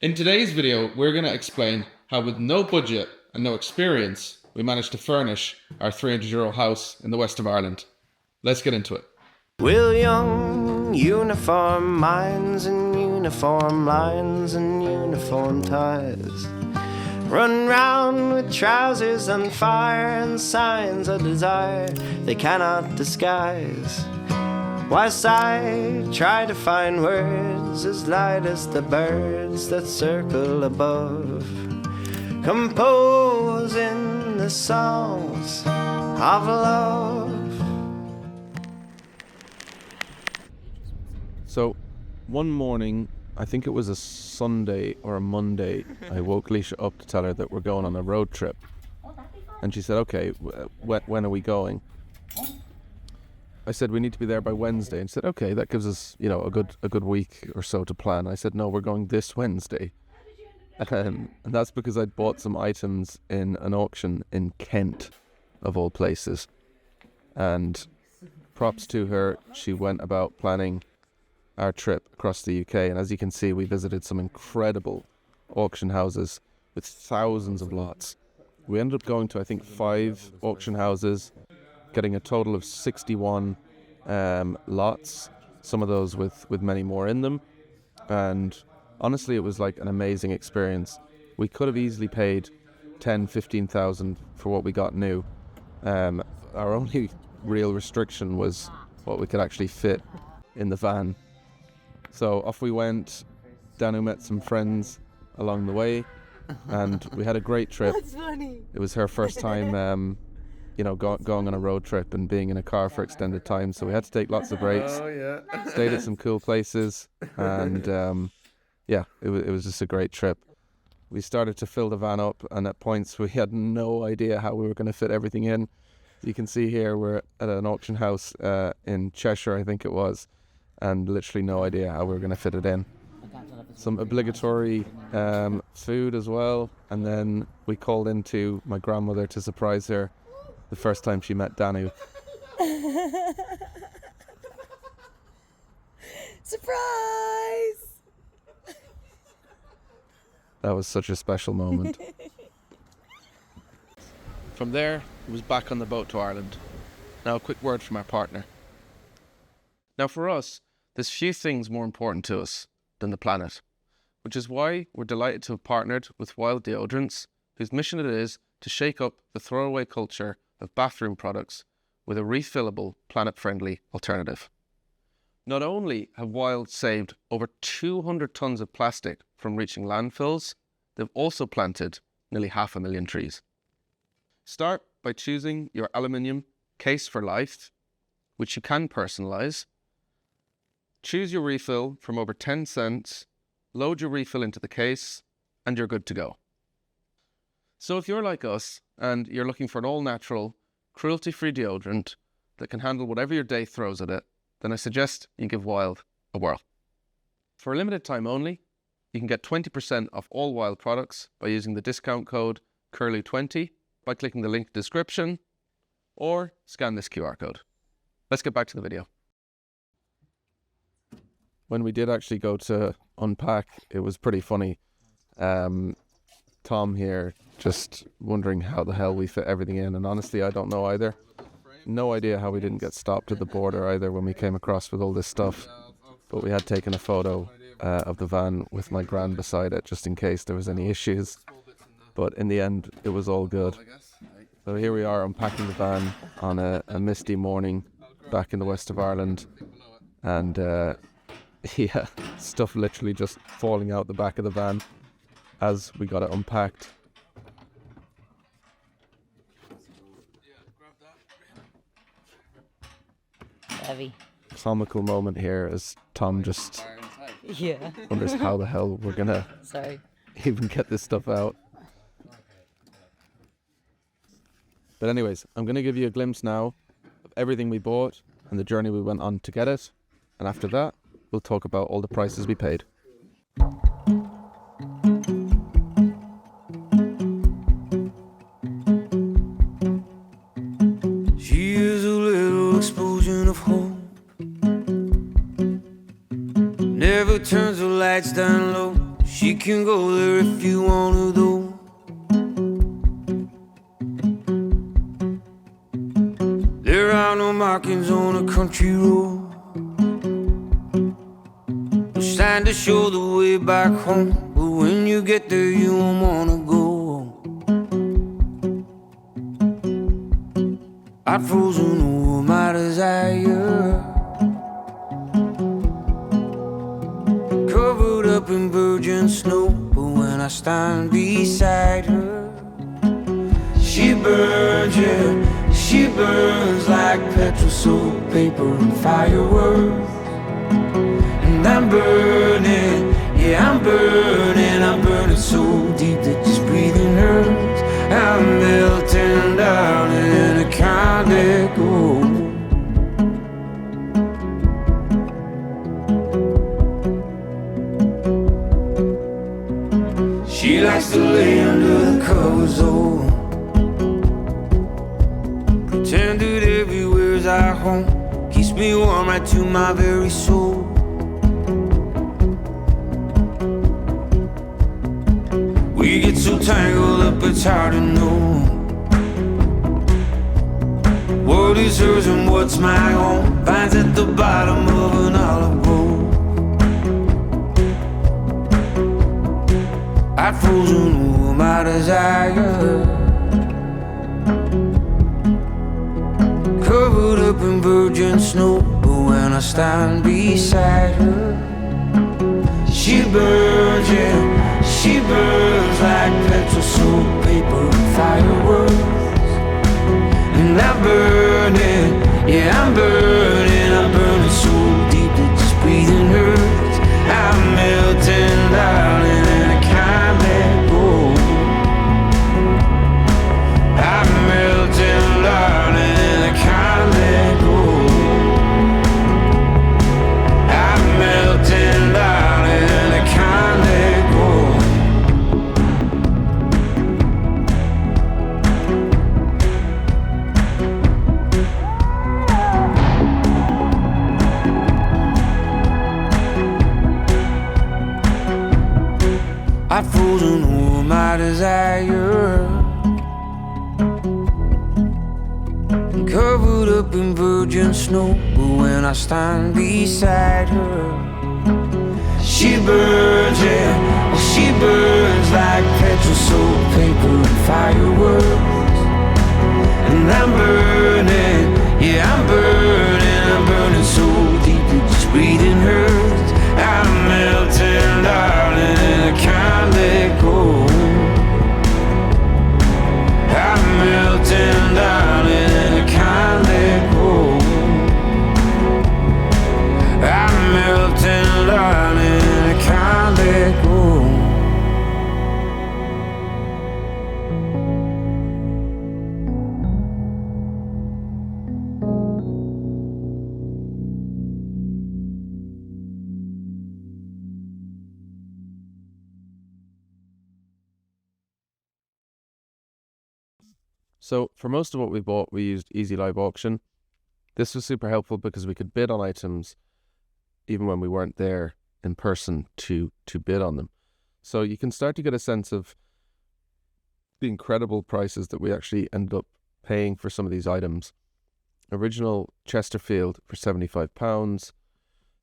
In today's video, we're going to explain how with no budget and no experience, we managed to furnish our €300 house in the west of Ireland. Let's get into it. We'll young uniform minds and uniform lines and uniform ties run round with trousers on fire and signs of desire they cannot disguise. Whilst I try to find words as light as the birds that circle above, composing the songs of love. So, one morning, I think it was a Sunday or a Monday, I woke Leisha up to tell her that we're going on a road trip. And she said, okay, when are we going? I said, we need to be there by Wednesday. And she said, okay, that gives us, a good week or so to plan. I said, no, we're going this Wednesday. And that's because I'd bought some items in an auction in Kent, of all places. And props to her, she went about planning our trip across the UK, and as you can see, we visited some incredible auction houses with thousands of lots. We ended up going to, I think, 5 auction houses, getting a total of 61 lots, some of those with many more in them, and honestly it was like an amazing experience. We could have easily paid 10,000-15,000 for what we got new. Our only real restriction was what we could actually fit in the van. So off we went. Danu met some friends along the way, and we had a great trip. That's funny. It was her first time, going on a road trip and being in a car for extended time. So we had to take lots of breaks. Oh yeah. Stayed at some cool places, and it was just a great trip. We started to fill the van up, and at points we had no idea how we were going to fit everything in. You can see here we're at an auction house in Cheshire, I think it was, and literally no idea how we were going to fit it in. Some obligatory food as well, and then we called into my grandmother to surprise her the first time she met Danu. Surprise! That was such a special moment. From there, it was back on the boat to Ireland. Now a quick word from our partner. Now for us, there's few things more important to us than the planet, which is why we're delighted to have partnered with Wild Deodorants, whose mission it is to shake up the throwaway culture of bathroom products with a refillable, planet-friendly alternative. Not only have Wild saved over 200 tons of plastic from reaching landfills, they've also planted nearly 500,000 trees. Start by choosing your aluminium case for life, which you can personalize. Choose your refill from over 10 cents, load your refill into the case, and you're good to go. So if you're like us and you're looking for an all-natural, cruelty-free deodorant that can handle whatever your day throws at it, then I suggest you give Wild a whirl. For a limited time only, you can get 20% off all Wild products by using the discount code CURLY20 by clicking the link description or scan this QR code. Let's get back to the video. When we did actually go to unpack, it was pretty funny. Tom here just wondering how the hell we fit everything in, and honestly I don't know either. No idea how we didn't get stopped at the border either when we came across with all this stuff, but we had taken a photo of the van with my gran beside it just in case there was any issues, but in the end it was all good. So here we are unpacking the van on a misty morning back in the west of Ireland, and yeah, stuff literally just falling out the back of the van as we got it unpacked. Heavy. Comical moment here as Tom just Yeah. wonders how the hell we're gonna Sorry. even get this stuff out. But anyways, I'm gonna give you a glimpse now of everything we bought and the journey we went on to get it, and after that we'll talk about all the prices we paid. She is a little explosion of hope, never turns the lights down low. She can go there if you wanna though. There are no markings on a country road, no sign to show the way back home. But when you get there you won't wanna go. I'd frozen over my desire, covered up in virgin snow. But when I stand beside her, she burns, yeah, she burns like petrol, soap, paper, and fireworks. And I'm burning, yeah, I'm burning so deep that just breathing hurts. I'm melting down and I can't let go. She likes to lay under the covers, oh, pretend that everywhere's our home, keeps me warm right to my very soul. We get so tangled up it's hard to know what is hers and what's my home. Finds at the bottom of an olive bowl. I've frozen over my desire, covered up in virgin snow. But when I stand beside her, she burns, yeah, she burns like petrol, soap, paper, and fireworks. And I'm burning, yeah, I'm burning so deep that just breathing hurts. I'm melting down and I can't let go. I'm melting down and I can't let go. I'm melting down and I can't let go. I've frozen over my desire, and covered up in virgin snow. But when I stand beside her, she burns, yeah, she burns like petrol, soap, paper, and fireworks. And I'm burning, yeah, I'm burning so deep that just breathing hurts. I'm melting down and I can't let go. I'm melting down and I can't let go. I'm melting down and I can't let go. So for most of what we bought, we used Easy Live Auction. This was super helpful because we could bid on items even when we weren't there in person to bid on them. So you can start to get a sense of the incredible prices that we actually ended up paying for some of these items. Original Chesterfield for £75.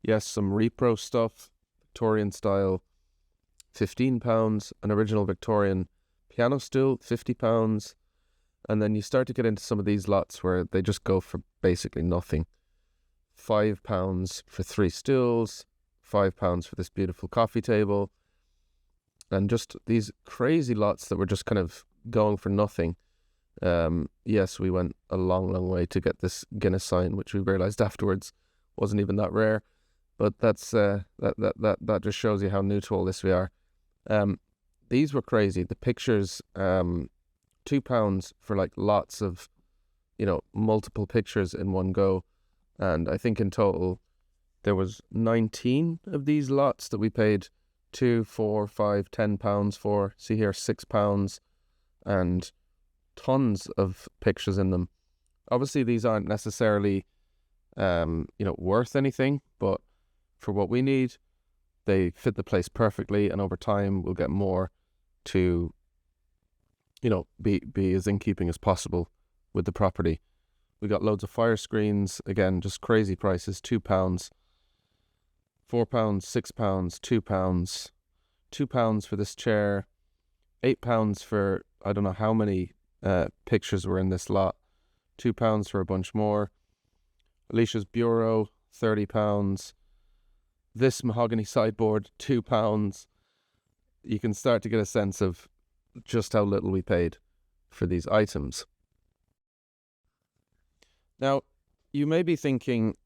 Yes, some repro stuff, Victorian style, £15. An original Victorian piano stool, £50. And then you start to get into some of these lots where they just go for basically nothing. £5 for 3 stools, £5 for this beautiful coffee table, and just these crazy lots that were just kind of going for nothing. Yes, we went a long, long way to get this Guinness sign, which we realised afterwards wasn't even that rare. But that's that just shows you how new to all this we are. These were crazy. The pictures, £2 for like lots of, multiple pictures in one go. And I think in total there was 19 of these lots that we paid £2, £4, £5, £10 for. See here, £6, and tons of pictures in them. Obviously these aren't necessarily worth anything, but for what we need, They fit the place perfectly, and over time we'll get more to, be as in keeping as possible with the property. We got loads of fire screens, again, just crazy prices, £2, £4, £6, £2, £2 for this chair, £8 for, I don't know how many pictures were in this lot, £2 for a bunch more. Alicia's bureau, £30. This mahogany sideboard, £2. You can start to get a sense of just how little we paid for these items. Now, you may be thinking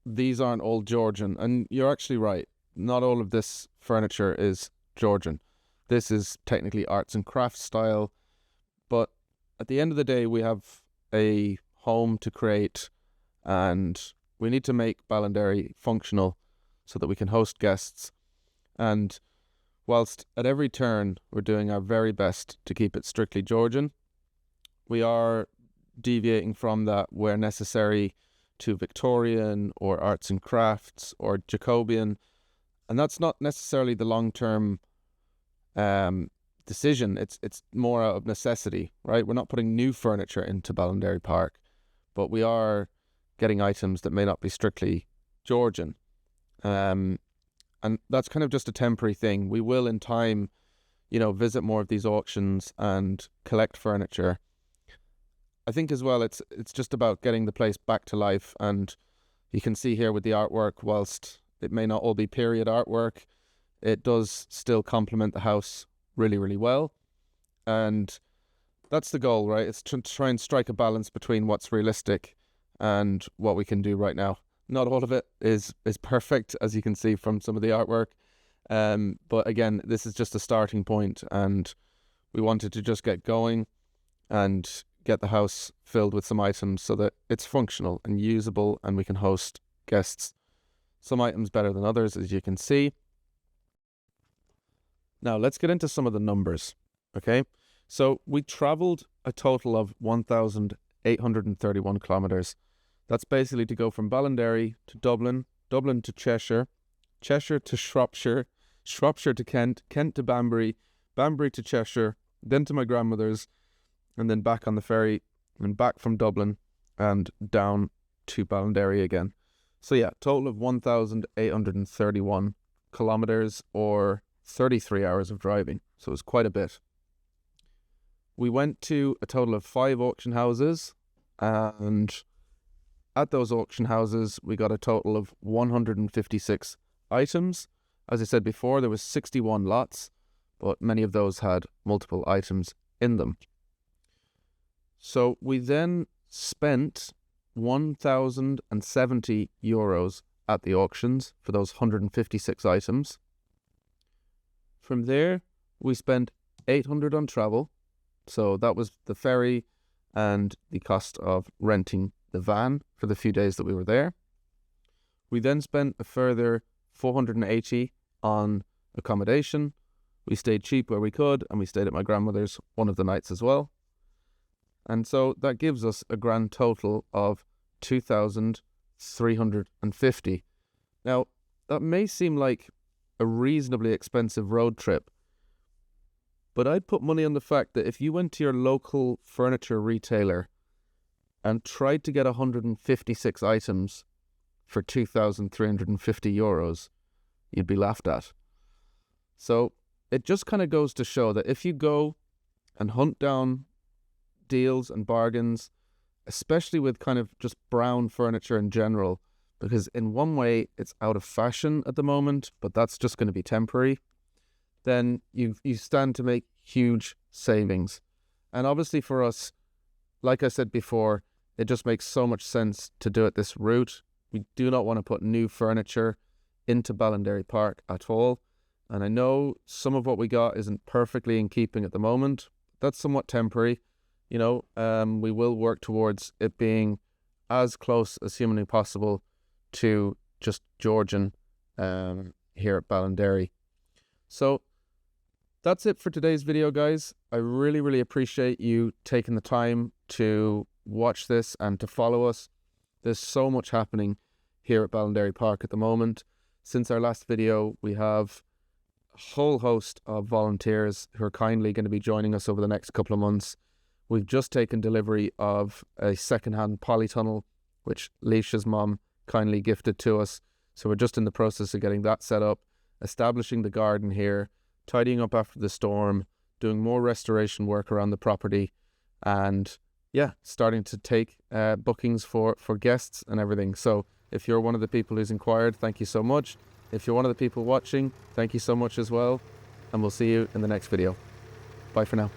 these aren't all Georgian, and you're actually right. Not all of this furniture is Georgian. This is technically arts and crafts style, but at the end of the day, we have a home to create, and we need to make Ballinderry functional so that we can host guests. And whilst at every turn we're doing our very best to keep it strictly Georgian, we are deviating from that where necessary to Victorian or arts and crafts or Jacobean, and that's not necessarily the long-term decision. It's more out of necessity, right? We're not putting new furniture into Ballinderry Park, but we are getting items that may not be strictly Georgian, and that's kind of just a temporary thing. We will in time, visit more of these auctions and collect furniture. I think as well, it's just about getting the place back to life, and you can see here with the artwork, whilst it may not all be period artwork, it does still complement the house really, really well. And that's the goal, right? It's to try and strike a balance between what's realistic and what we can do right now. Not all of it is perfect, as you can see from some of the artwork. But again, this is just a starting point, and we wanted to just get going and get the house filled with some items so that it's functional and usable and we can host guests. Some items better than others, as you can see. Now let's get into some of the numbers, okay? So we traveled a total of 1,831 kilometers. That's basically to go from Ballinderry to Dublin, Dublin to Cheshire, Cheshire to Shropshire, Shropshire to Kent, Kent to Banbury, Banbury to Cheshire, then to my grandmother's, and then back on the ferry, and back from Dublin and down to Ballinderry again. So yeah, total of 1,831 kilometers or 33 hours of driving. So it was quite a bit. We went to a total of 5 auction houses, and at those auction houses, we got a total of 156 items. As I said before, there was 61 lots, but many of those had multiple items in them. So we then spent €1,070 at the auctions for those 156 items. From there, we spent $800 on travel. So that was the ferry and the cost of renting the van for the few days that we were there. We then spent a further $480 on accommodation. We stayed cheap where we could, and we stayed at my grandmother's one of the nights as well. And so that gives us a grand total of $2,350. Now, that may seem like a reasonably expensive road trip, but I'd put money on the fact that if you went to your local furniture retailer and tried to get 156 items for €2,350, you'd be laughed at. So it just kind of goes to show that if you go and hunt down deals and bargains, especially with kind of just brown furniture in general, because in one way it's out of fashion at the moment, but that's just going to be temporary, then you stand to make huge savings. And obviously for us, like I said before, it just makes so much sense to do it this route. We do not want to put new furniture into Ballinderry Park at all. And I know some of what we got isn't perfectly in keeping at the moment. That's somewhat temporary. We will work towards it being as close as humanly possible to just Georgian here at Ballinderry. So that's it for today's video, guys. I really, really appreciate you taking the time to watch this and to follow us. There's so much happening here at Ballinderry Park at the moment. Since our last video, we have a whole host of volunteers who are kindly going to be joining us over the next couple of months. We've just taken delivery of a second-hand polytunnel, which Leisha's mum kindly gifted to us. So we're just in the process of getting that set up, establishing the garden here, tidying up after the storm, doing more restoration work around the property, and yeah, starting to take bookings for guests and everything. So if you're one of the people who's inquired, thank you so much. If you're one of the people watching, thank you so much as well. And we'll see you in the next video. Bye for now.